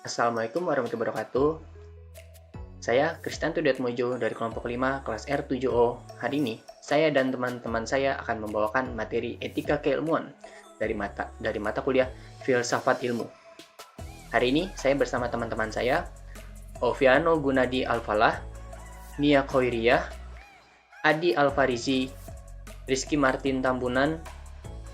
Assalamualaikum warahmatullahi wabarakatuh. Saya Kristanto Diatmojo dari kelompok 5 kelas R7O. Hari ini, saya dan teman-teman saya akan membawakan materi etika keilmuan dari mata kuliah Filsafat Ilmu. Hari ini, saya bersama teman-teman saya, Oviano Gunadi Alfalah, Nia Khoiriyah, Adi Alfarizi, Rizky Martin Tambunan,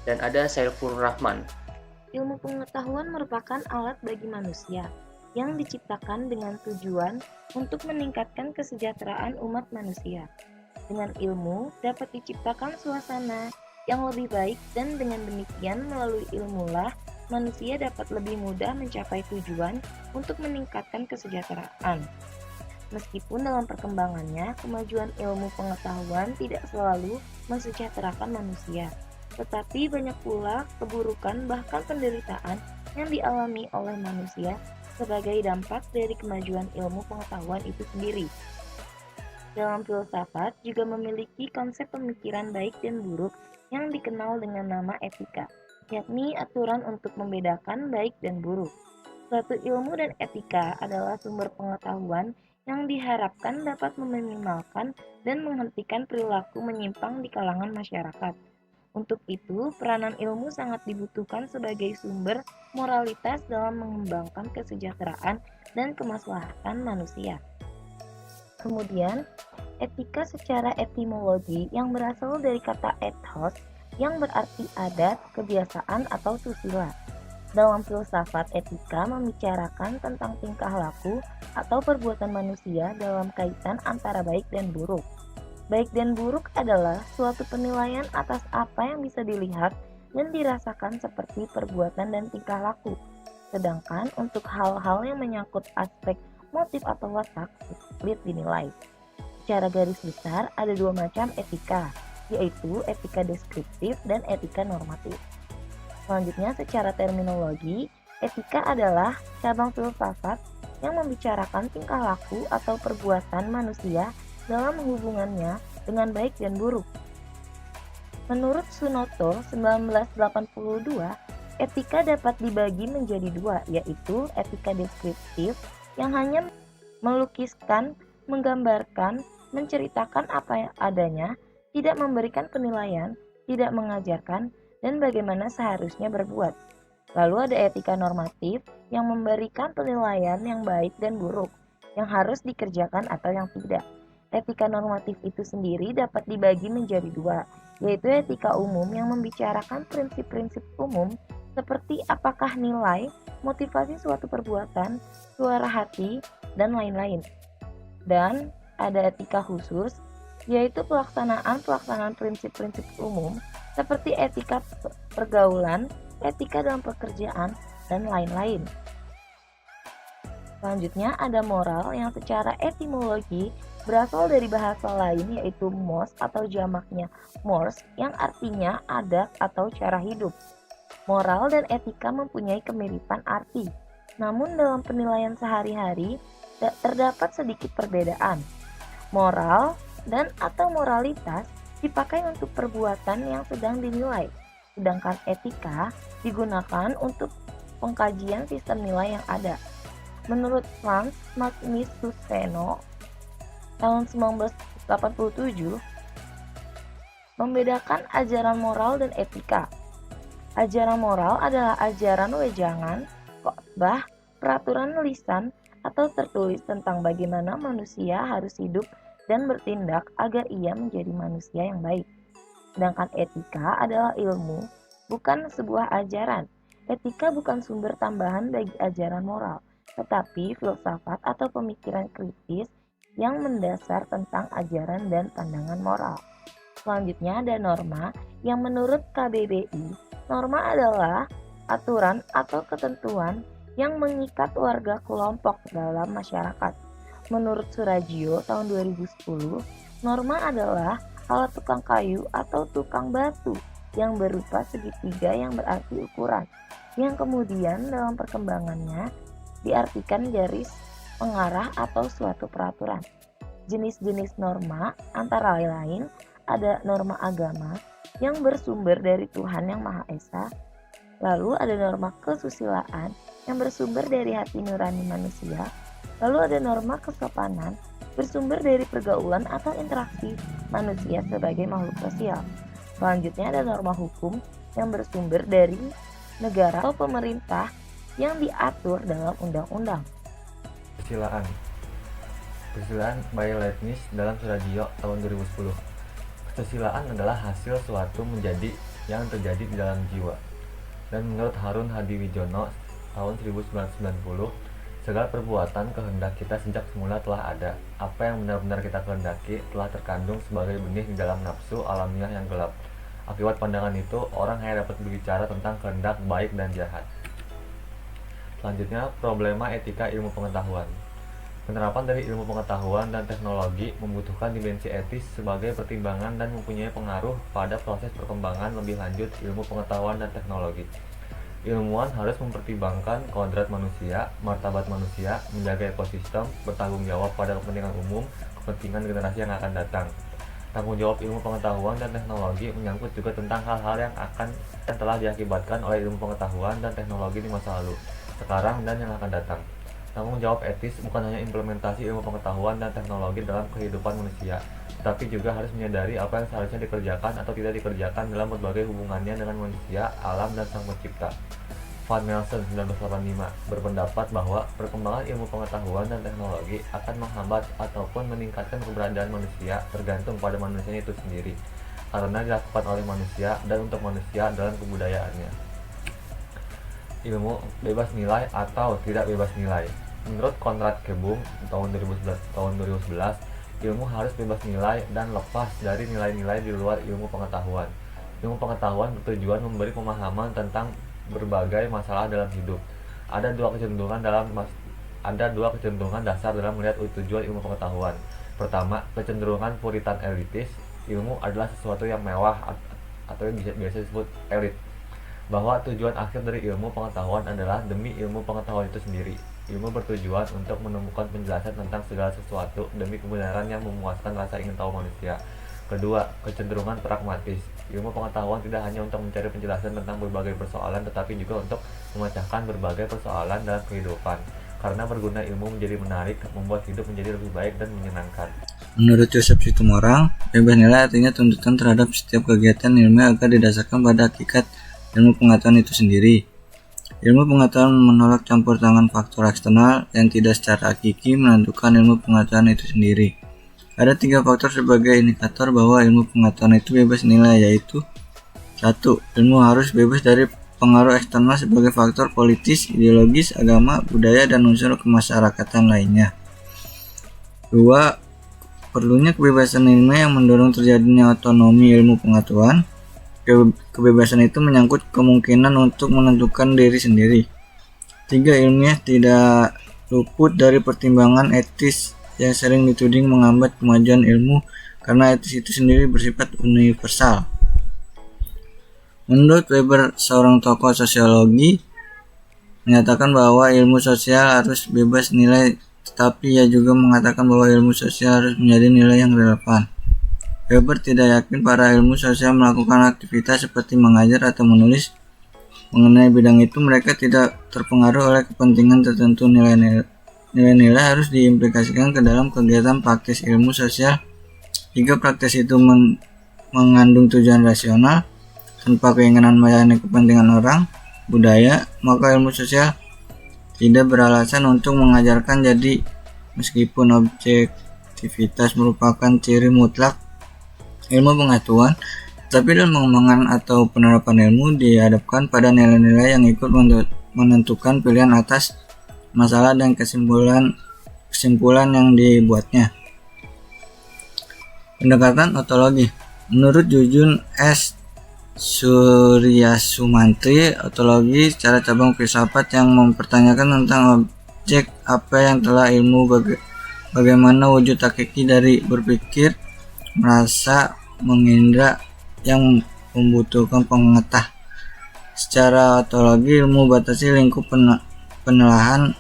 dan ada Saifur Rahman. Ilmu pengetahuan merupakan alat bagi manusia yang diciptakan dengan tujuan untuk meningkatkan kesejahteraan umat manusia. Dengan ilmu dapat diciptakan suasana yang lebih baik dan dengan demikian melalui ilmulah manusia dapat lebih mudah mencapai tujuan untuk meningkatkan kesejahteraan. Meskipun dalam perkembangannya, kemajuan ilmu pengetahuan tidak selalu mensejahterakan manusia, tetapi banyak pula keburukan bahkan penderitaan yang dialami oleh manusia sebagai dampak dari kemajuan ilmu pengetahuan itu sendiri. Dalam filsafat juga memiliki konsep pemikiran baik dan buruk yang dikenal dengan nama etika, yakni aturan untuk membedakan baik dan buruk. Suatu ilmu dan etika adalah sumber pengetahuan yang diharapkan dapat meminimalkan dan menghentikan perilaku menyimpang di kalangan masyarakat. Untuk itu, peranan ilmu sangat dibutuhkan sebagai sumber moralitas dalam mengembangkan kesejahteraan dan kemaslahatan manusia. Kemudian, etika secara etimologi yang berasal dari kata ethos yang berarti adat, kebiasaan, atau susila. Dalam filsafat etika membicarakan tentang tingkah laku atau perbuatan manusia dalam kaitan antara baik dan buruk. Baik dan buruk adalah suatu penilaian atas apa yang bisa dilihat dan dirasakan seperti perbuatan dan tingkah laku. Sedangkan untuk hal-hal yang menyangkut aspek motif atau watak, sulit dinilai. Secara garis besar ada dua macam etika, yaitu etika deskriptif dan etika normatif. Selanjutnya secara terminologi, etika adalah cabang filsafat yang membicarakan tingkah laku atau perbuatan manusia dalam hubungannya dengan baik dan buruk. Menurut Sunoto 1982, etika dapat dibagi menjadi dua, yaitu etika deskriptif yang hanya melukiskan, menggambarkan, menceritakan apa yang adanya, tidak memberikan penilaian, tidak mengajarkan, dan bagaimana seharusnya berbuat. Lalu ada etika normatif yang memberikan penilaian yang baik dan buruk, yang harus dikerjakan atau yang tidak. Etika normatif itu sendiri dapat dibagi menjadi dua, yaitu etika umum yang membicarakan prinsip-prinsip umum seperti apakah nilai, motivasi suatu perbuatan, suara hati, dan lain-lain. Dan ada etika khusus, yaitu pelaksanaan prinsip-prinsip umum seperti etika pergaulan, etika dalam pekerjaan, dan lain-lain. Selanjutnya ada moral yang secara etimologi berasal dari bahasa lain yaitu mos atau jamaknya mores yang artinya adat atau cara hidup. Moral dan etika mempunyai kemiripan arti, namun dalam penilaian sehari-hari terdapat sedikit perbedaan. Moral dan atau moralitas dipakai untuk perbuatan yang sedang dinilai, sedangkan etika digunakan untuk pengkajian sistem nilai yang ada. Menurut Franz Magnus Suseno tahun 1987, membedakan ajaran moral dan etika. Ajaran moral adalah ajaran wejangan, khotbah, peraturan lisan, atau tertulis tentang bagaimana manusia harus hidup dan bertindak agar ia menjadi manusia yang baik. Sedangkan etika adalah ilmu, bukan sebuah ajaran. Etika bukan sumber tambahan bagi ajaran moral, tetapi filsafat atau pemikiran kritis yang mendasar tentang ajaran dan pandangan moral. Selanjutnya ada norma yang menurut KBBI, norma adalah aturan atau ketentuan yang mengikat warga kelompok dalam masyarakat. Menurut Suragio tahun 2010, norma adalah alat tukang kayu atau tukang batu yang berupa segitiga yang berarti ukuran, yang kemudian dalam perkembangannya diartikan garis pengarah atau suatu peraturan. Jenis-jenis norma antara lain ada norma agama yang bersumber dari Tuhan Yang Maha Esa, lalu ada norma kesusilaan yang bersumber dari hati nurani manusia. Lalu ada norma kesopanan bersumber dari pergaulan atau interaksi manusia sebagai makhluk sosial. Selanjutnya ada norma hukum yang bersumber dari negara atau pemerintah yang diatur dalam undang-undang. Kesusilaan by Leibniz dalam Suradio tahun 2010. Kesusilaan adalah hasil suatu menjadi yang terjadi di dalam jiwa. Dan menurut Harun Hadiwijono tahun 1990, segala perbuatan kehendak kita sejak semula telah ada. Apa yang benar-benar kita kehendaki telah terkandung sebagai benih di dalam nafsu alamiah yang gelap. Akibat pandangan itu, orang hanya dapat berbicara tentang kehendak baik dan jahat. Selanjutnya, problema etika ilmu pengetahuan. Penerapan dari ilmu pengetahuan dan teknologi membutuhkan dimensi etis sebagai pertimbangan dan mempunyai pengaruh pada proses perkembangan lebih lanjut ilmu pengetahuan dan teknologi. Ilmuwan harus mempertimbangkan kodrat manusia, martabat manusia, menjaga ekosistem, bertanggung jawab pada kepentingan umum, kepentingan generasi yang akan datang. Tanggung jawab ilmu pengetahuan dan teknologi menyangkut juga tentang hal-hal yang telah diakibatkan oleh ilmu pengetahuan dan teknologi di masa lalu, sekarang dan yang akan datang. Tanggung jawab etis bukan hanya implementasi ilmu pengetahuan dan teknologi dalam kehidupan manusia, tetapi juga harus menyadari apa yang seharusnya dikerjakan atau tidak dikerjakan dalam berbagai hubungannya dengan manusia, alam, dan sang pencipta. Van Melsen 1985 berpendapat bahwa perkembangan ilmu pengetahuan dan teknologi akan menghambat ataupun meningkatkan keberadaan manusia tergantung pada manusia itu sendiri, karena dilakukan oleh manusia dan untuk manusia dalam kebudayaannya. Ilmu bebas nilai atau tidak bebas nilai. Menurut Konrad Kebung tahun 2011, ilmu harus bebas nilai dan lepas dari nilai-nilai di luar ilmu pengetahuan. Ilmu pengetahuan bertujuan memberi pemahaman tentang berbagai masalah dalam hidup. Ada dua kecenderungan dasar dalam melihat tujuan ilmu pengetahuan. Pertama, kecenderungan puritan elitis. Ilmu adalah sesuatu yang mewah atau yang biasa disebut elit. Bahwa tujuan akhir dari ilmu pengetahuan adalah demi ilmu pengetahuan itu sendiri. Ilmu bertujuan untuk menemukan penjelasan tentang segala sesuatu demi kebenaran yang memuaskan rasa ingin tahu manusia. Kedua, kecenderungan pragmatis. Ilmu pengetahuan tidak hanya untuk mencari penjelasan tentang berbagai persoalan, tetapi juga untuk memecahkan berbagai persoalan dalam kehidupan. Karena berguna ilmu menjadi menarik, membuat hidup menjadi lebih baik dan menyenangkan. Menurut Joseph Situmorang, bebas nilai artinya tuntutan terhadap setiap kegiatan ilmiah agar didasarkan pada hakikat ilmu pengetahuan itu sendiri. Ilmu pengetahuan menolak campur tangan faktor eksternal yang tidak secara hakiki menentukan ilmu pengetahuan itu sendiri. Ada 3 faktor sebagai indikator bahwa ilmu pengetahuan itu bebas nilai, yaitu 1. Ilmu harus bebas dari pengaruh eksternal sebagai faktor politis, ideologis, agama, budaya, dan unsur kemasyarakatan lainnya. 2. Perlunya kebebasan ilmiah yang mendorong terjadinya otonomi ilmu pengetahuan. Kebebasan itu menyangkut kemungkinan untuk menentukan diri sendiri. 3. Ilmiah tidak luput dari pertimbangan etis yang sering dituding menghambat kemajuan ilmu karena etis itu sendiri bersifat universal. Menurut Weber, seorang tokoh sosiologi, menyatakan bahwa ilmu sosial harus bebas nilai, tetapi ia juga mengatakan bahwa ilmu sosial harus menjadi nilai yang relevan. Weber tidak yakin para ilmu sosial melakukan aktivitas seperti mengajar atau menulis mengenai bidang itu mereka tidak terpengaruh oleh kepentingan tertentu. Nilai-nilai harus diimplikasikan ke dalam kegiatan praktis ilmu sosial. Jika praktis itu mengandung tujuan rasional tanpa keinginan melayani kepentingan orang, budaya, maka ilmu sosial tidak beralasan untuk mengajarkan. Jadi meskipun objektivitas merupakan ciri mutlak ilmu pengetahuan, tapi dalam pengembangan atau penerapan ilmu dihadapkan pada nilai-nilai yang ikut menentukan pilihan atas masalah dan kesimpulan yang dibuatnya. Pendekatan ontologi. Menurut Jujun S. Suryasumantri, ontologi secara cabang filsafat yang mempertanyakan tentang objek apa yang telah ilmu, bagaimana wujud hakiki dari berpikir, merasa, mengindra yang membutuhkan pengetah. Secara ontologi, ilmu batasi lingkup penelahan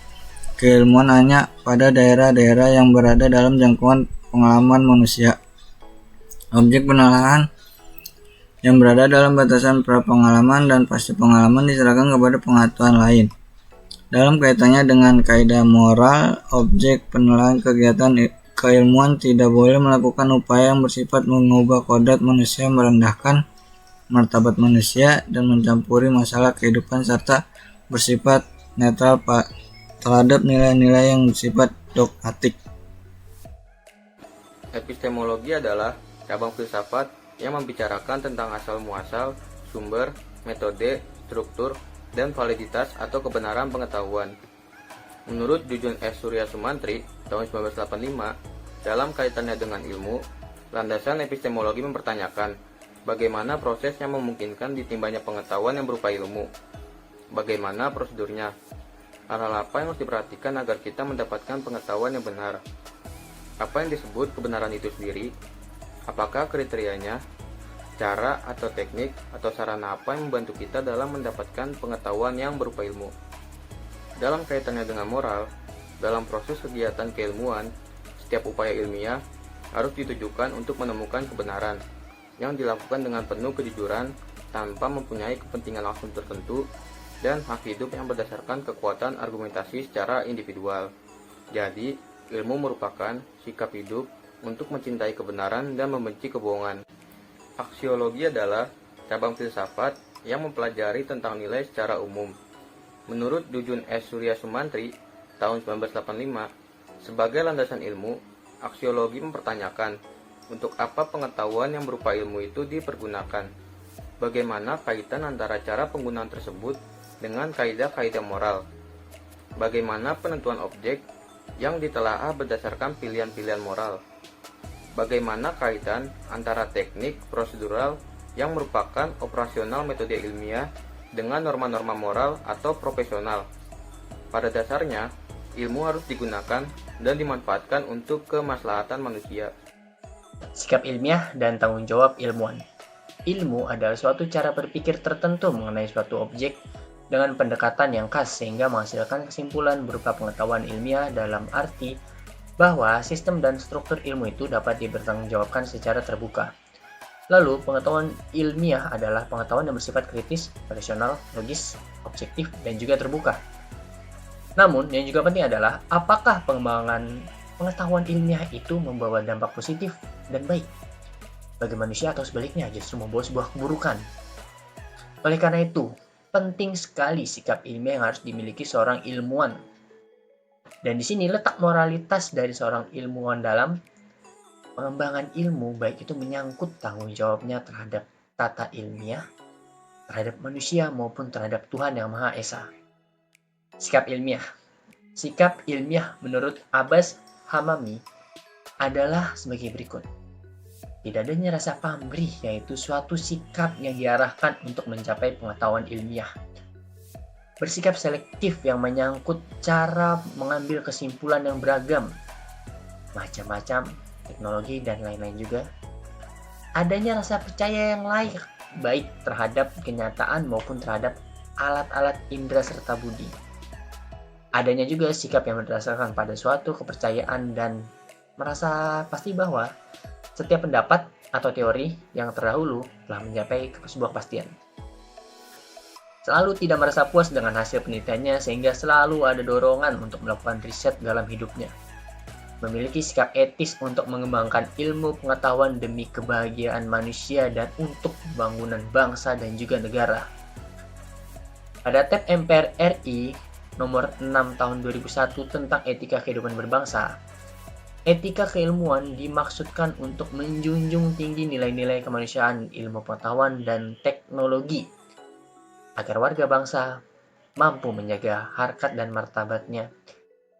keilmuan hanya pada daerah-daerah yang berada dalam jangkauan pengalaman manusia. Objek penelahan yang berada dalam batasan pra-pengalaman dan pasca pengalaman diserahkan kepada pengetahuan lain. Dalam kaitannya dengan kaidah moral, objek penilaian kegiatan keilmuan tidak boleh melakukan upaya yang bersifat mengubah kodrat manusia, merendahkan martabat manusia, dan mencampuri masalah kehidupan serta bersifat netral terhadap nilai-nilai yang bersifat dogmatik. Epistemologi adalah cabang filsafat yang membicarakan tentang asal-muasal, sumber, metode, struktur, dan validitas atau kebenaran pengetahuan. Menurut Jujun S. Surya Sumantri tahun 1985, dalam kaitannya dengan ilmu, landasan epistemologi mempertanyakan bagaimana proses yang memungkinkan ditimbanya pengetahuan yang berupa ilmu, bagaimana prosedurnya, hal-hal apa yang harus diperhatikan agar kita mendapatkan pengetahuan yang benar, apa yang disebut kebenaran itu sendiri, apakah kriterianya, cara atau teknik atau sarana apa yang membantu kita dalam mendapatkan pengetahuan yang berupa ilmu. Dalam kaitannya dengan moral, dalam proses kegiatan keilmuan, setiap upaya ilmiah harus ditujukan untuk menemukan kebenaran yang dilakukan dengan penuh kejujuran tanpa mempunyai kepentingan langsung tertentu dan hak hidup yang berdasarkan kekuatan argumentasi secara individual. Jadi, ilmu merupakan sikap hidup untuk mencintai kebenaran dan membenci kebohongan. Aksiologi adalah cabang filsafat yang mempelajari tentang nilai secara umum. Menurut Jujun S. Surya Sumantri tahun 1985, sebagai landasan ilmu, aksiologi mempertanyakan untuk apa pengetahuan yang berupa ilmu itu dipergunakan, bagaimana kaitan antara cara penggunaan tersebut dengan kaidah-kaidah moral, bagaimana penentuan objek yang ditelaah berdasarkan pilihan-pilihan moral, bagaimana kaitan antara teknik prosedural yang merupakan operasional metode ilmiah dengan norma-norma moral atau profesional. Pada dasarnya, ilmu harus digunakan dan dimanfaatkan untuk kemaslahatan manusia. Sikap ilmiah dan tanggung jawab ilmuwan. Ilmu adalah suatu cara berpikir tertentu mengenai suatu objek dengan pendekatan yang khas sehingga menghasilkan kesimpulan berupa pengetahuan ilmiah dalam arti bahwa sistem dan struktur ilmu itu dapat dipertanggungjawabkan secara terbuka. Lalu, pengetahuan ilmiah adalah pengetahuan yang bersifat kritis, rasional, logis, objektif, dan juga terbuka. Namun, yang juga penting adalah apakah pengembangan pengetahuan ilmiah itu membawa dampak positif dan baik bagi manusia atau sebaliknya justru membawa sebuah keburukan. Oleh karena itu, penting sekali sikap ilmiah yang harus dimiliki seorang ilmuwan. Dan di sini letak moralitas dari seorang ilmuwan dalam pengembangan ilmu, baik itu menyangkut tanggung jawabnya terhadap tata ilmiah, terhadap manusia maupun terhadap Tuhan Yang Maha Esa. Sikap ilmiah. Sikap ilmiah menurut Abbas Hamami adalah sebagai berikut. Tidak adanya rasa pamrih, yaitu suatu sikap yang diarahkan untuk mencapai pengetahuan ilmiah. Bersikap selektif yang menyangkut cara mengambil kesimpulan yang beragam, macam-macam, teknologi, dan lain-lain juga. Adanya rasa percaya yang layak, baik terhadap kenyataan maupun terhadap alat-alat indera serta budi. Adanya juga sikap yang berdasarkan pada suatu kepercayaan dan merasa pasti bahwa setiap pendapat atau teori yang terdahulu telah mencapai sebuah kepastian. Selalu tidak merasa puas dengan hasil penelitiannya sehingga selalu ada dorongan untuk melakukan riset dalam hidupnya. Memiliki sikap etis untuk mengembangkan ilmu pengetahuan demi kebahagiaan manusia dan untuk pembangunan bangsa dan juga negara. Pada TEP MPR RI nomor 6 tahun 2001 tentang etika kehidupan berbangsa, etika keilmuan dimaksudkan untuk menjunjung tinggi nilai-nilai kemanusiaan, ilmu pengetahuan, dan teknologi agar warga bangsa mampu menjaga harkat dan martabatnya,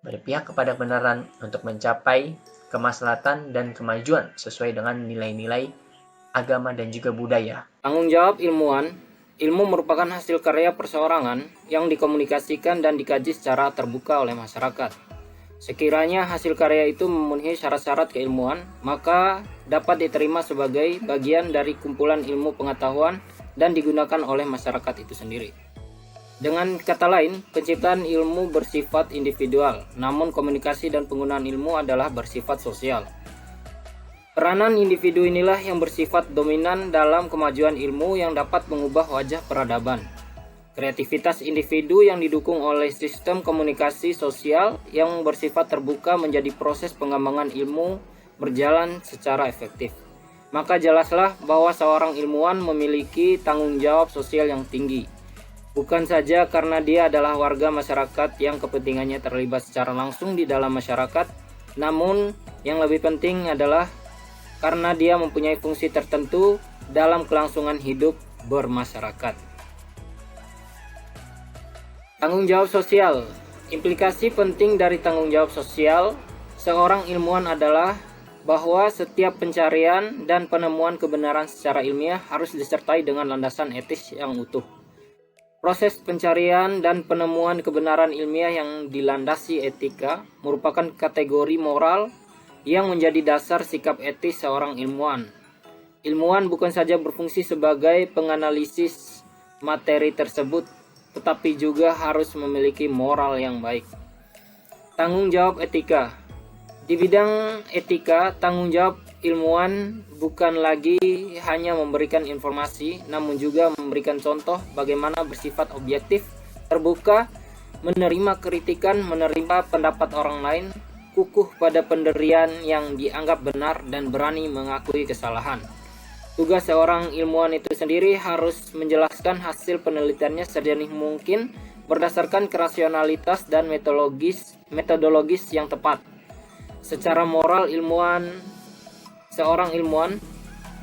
berpihak kepada kebenaran untuk mencapai kemaslahatan dan kemajuan sesuai dengan nilai-nilai agama dan juga budaya. Tanggung jawab ilmuwan. Ilmu merupakan hasil karya perseorangan yang dikomunikasikan dan dikaji secara terbuka oleh masyarakat. Sekiranya hasil karya itu memenuhi syarat-syarat keilmuan, maka dapat diterima sebagai bagian dari kumpulan ilmu pengetahuan dan digunakan oleh masyarakat itu sendiri. Dengan kata lain, penciptaan ilmu bersifat individual, namun komunikasi dan penggunaan ilmu adalah bersifat sosial. Peranan individu inilah yang bersifat dominan dalam kemajuan ilmu yang dapat mengubah wajah peradaban. Kreativitas individu yang didukung oleh sistem komunikasi sosial yang bersifat terbuka menjadi proses pengembangan ilmu berjalan secara efektif. Maka jelaslah bahwa seorang ilmuwan memiliki tanggung jawab sosial yang tinggi. Bukan saja karena dia adalah warga masyarakat yang kepentingannya terlibat secara langsung di dalam masyarakat, namun yang lebih penting adalah karena dia mempunyai fungsi tertentu dalam kelangsungan hidup bermasyarakat. Tanggung jawab sosial. Implikasi penting dari tanggung jawab sosial seorang ilmuwan adalah bahwa setiap pencarian dan penemuan kebenaran secara ilmiah harus disertai dengan landasan etis yang utuh. Proses pencarian dan penemuan kebenaran ilmiah yang dilandasi etika merupakan kategori moral yang menjadi dasar sikap etis seorang ilmuwan. Ilmuwan bukan saja berfungsi sebagai penganalisis materi tersebut, tetapi juga harus memiliki moral yang baik. Tanggung jawab etika. Di bidang etika, tanggung jawab ilmuwan bukan lagi hanya memberikan informasi, namun juga memberikan contoh bagaimana bersifat objektif, terbuka, menerima kritikan, menerima pendapat orang lain, kukuh pada pendirian yang dianggap benar, dan berani mengakui kesalahan. Tugas seorang ilmuwan itu sendiri harus menjelaskan hasil penelitiannya sejernih mungkin berdasarkan kerasionalitas dan metodologis yang tepat. Secara moral, seorang ilmuwan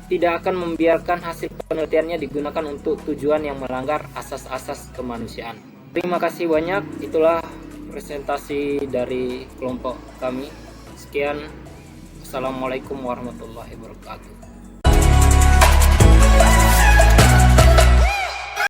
tidak akan membiarkan hasil penelitiannya digunakan untuk tujuan yang melanggar asas-asas kemanusiaan. Terima kasih banyak, itulah presentasi dari kelompok kami. Sekian, Assalamualaikum warahmatullahi wabarakatuh.